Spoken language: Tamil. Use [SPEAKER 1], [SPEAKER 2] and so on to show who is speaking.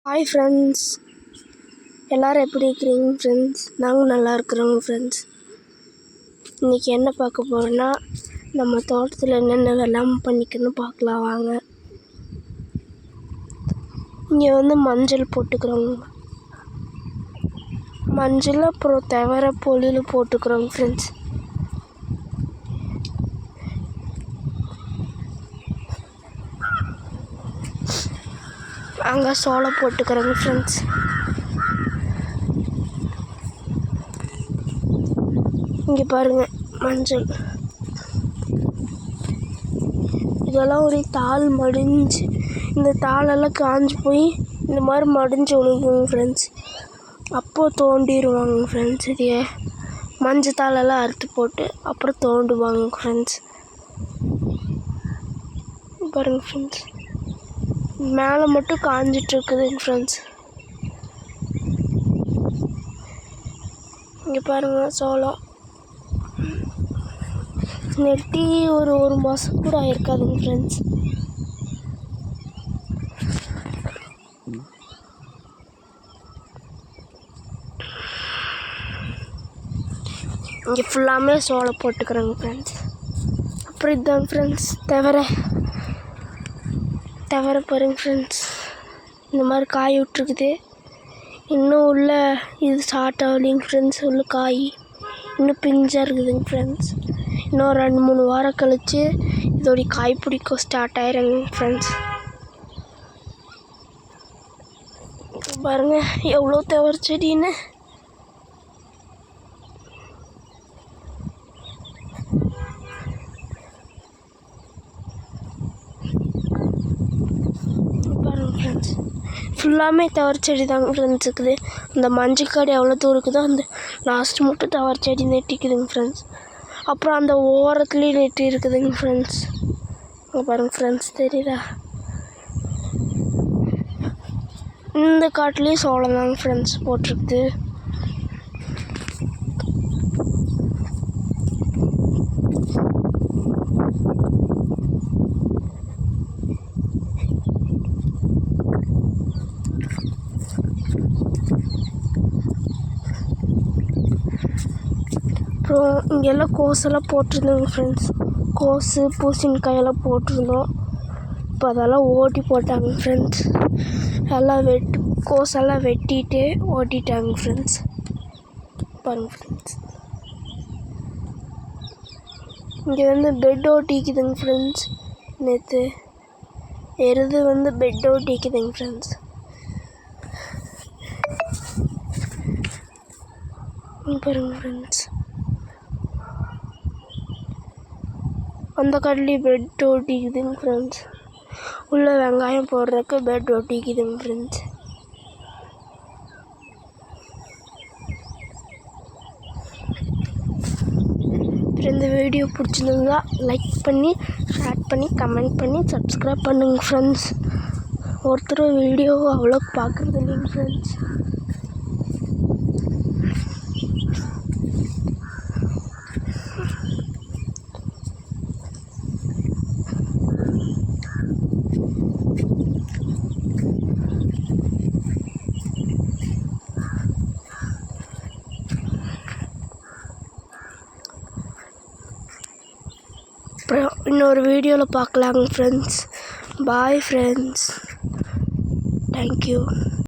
[SPEAKER 1] ஹாய் ஃப்ரெண்ட்ஸ், எல்லோரும் எப்படி இருக்கிறீங்க ஃப்ரெண்ட்ஸ்? நாங்கள் நல்லா இருக்கிறோங்க ஃப்ரெண்ட்ஸ். இன்றைக்கி என்ன பார்க்க போகிறோன்னா, நம்ம தோட்டத்தில் என்னென்ன வெள்ளாமை பண்ணிக்கணும் பார்க்கலாம் வாங்க. இங்கே மஞ்சள் போட்டுக்கிறோங்க, மஞ்சள் அப்புறம் தவிர பொழில் போட்டுக்கிறோங்க ஃப்ரெண்ட்ஸ். அங்கே சோளம் போட்டுக்கிறோங்க ஃப்ரெண்ட்ஸ். இங்கே பாருங்கள் மஞ்சள், இதெல்லாம் ஒரு தாள் மடிஞ்சு, இந்த தாளெல்லாம் காஞ்சி போய் இந்த மாதிரி மடிஞ்சு விழுகுங்க ஃப்ரெண்ட்ஸ். அப்போது தோண்டிடுவாங்க ஃப்ரெண்ட்ஸ். இது மஞ்சள் தாளெல்லாம் அறுத்து போட்டு அப்புறம் தோண்டுவாங்க ஃப்ரெண்ட்ஸ். பாருங்கள் ஃப்ரெண்ட்ஸ், மேலே மட்டும் காஞ்சிட்ருக்குதுங்க ஃப்ரெண்ட்ஸ். இங்கே பாருங்கள் சோளம் நெட்டி ஒரு மாதம் கூட ஆயிருக்காதுங்க ஃப்ரெண்ட்ஸ். இங்கே ஃபுல்லாமே சோளம் போட்டுக்கிறேங்க ஃப்ரெண்ட்ஸ். அப்புறம் இதுதாங்க ஃப்ரெண்ட்ஸ் தவிர பாருங்க ஃப்ரெண்ட்ஸ், இந்த மாதிரி காய் விட்ருக்குது. இன்னும் உள்ள இது ஸ்டார்ட் ஆகலைங்க ஃப்ரெண்ட்ஸ். உள்ள காய் இன்னும் பிஞ்சாக இருக்குதுங்க ஃப்ரெண்ட்ஸ். இன்னும் 2-3 வாரம் கழித்து இதோடைய காய் பிடிக்க ஸ்டார்ட் ஆயிருங்க ஃப்ரெண்ட்ஸ். பாருங்கள் எவ்வளோ தவறு செடின்னு. ஃப்ரெண்ட்ஸ் ஃபுல்லாமே தவறு செடி தாங்க ஃப்ரெண்ட்ஸ் இருக்குது. இந்த மஞ்சள் காடு எவ்வளோ தூரம் இருக்குதோ அந்த லாஸ்ட் மட்டும் தவறு செடி நெட்டிக்குதுங்க ஃப்ரெண்ட்ஸ். அப்புறம் அந்த ஓரத்துலேயும் நெட்டி இருக்குதுங்க ஃப்ரெண்ட்ஸ். இங்கே பாருங்கள் ஃப்ரெண்ட்ஸ், தெரியுதா? இந்த காட்டுலேயும் சோளம் தாங்க ஃப்ரெண்ட்ஸ் போட்டிருக்குது. அப்புறம் இங்கெல்லாம் கோஸெல்லாம் போட்டிருந்தோங்க ஃப்ரெண்ட்ஸ். கோஸு பூசணிக்காயெல்லாம் போட்டிருந்தோம். இப்போ அதெல்லாம் ஓட்டி போட்டாங்க ஃப்ரெண்ட்ஸ். எல்லாம் கோஸெல்லாம் வெட்டிட்டு ஓட்டிட்டாங்க ஃப்ரெண்ட்ஸ். பாருங்க ஃப்ரெண்ட்ஸ், இங்கே பெட் ஓட்டிக்குதுங்க ஃப்ரெண்ட்ஸ். நேற்று எருது பெட் ஓட்டிக்குதுங்க ஃப்ரெண்ட்ஸ். பாருங்க ஃப்ரெண்ட்ஸ், அந்த கடலையும் பெட் ஓட்டிக்குதுங்க ஃப்ரெண்ட்ஸ். உள்ள வெங்காயம் போடுறதுக்கு பெட் ஓட்டிக்குதுங்க ஃப்ரெண்ட்ஸ். இந்த வீடியோ பிடிச்சிருந்தா லைக் பண்ணி, ஷேர் பண்ணி, கமெண்ட் பண்ணி, சப்ஸ்கிரைப் பண்ணுங்க ஃப்ரெண்ட்ஸ். ஒருத்தர் வீடியோ அவ்வளோக்கு பார்க்குறது இல்லைங்க ஃப்ரெண்ட்ஸ். அப்புறம் இன்னொரு வீடியோவில் பார்க்கலாங்க ஃப்ரெண்ட்ஸ். Bye friends, thank you.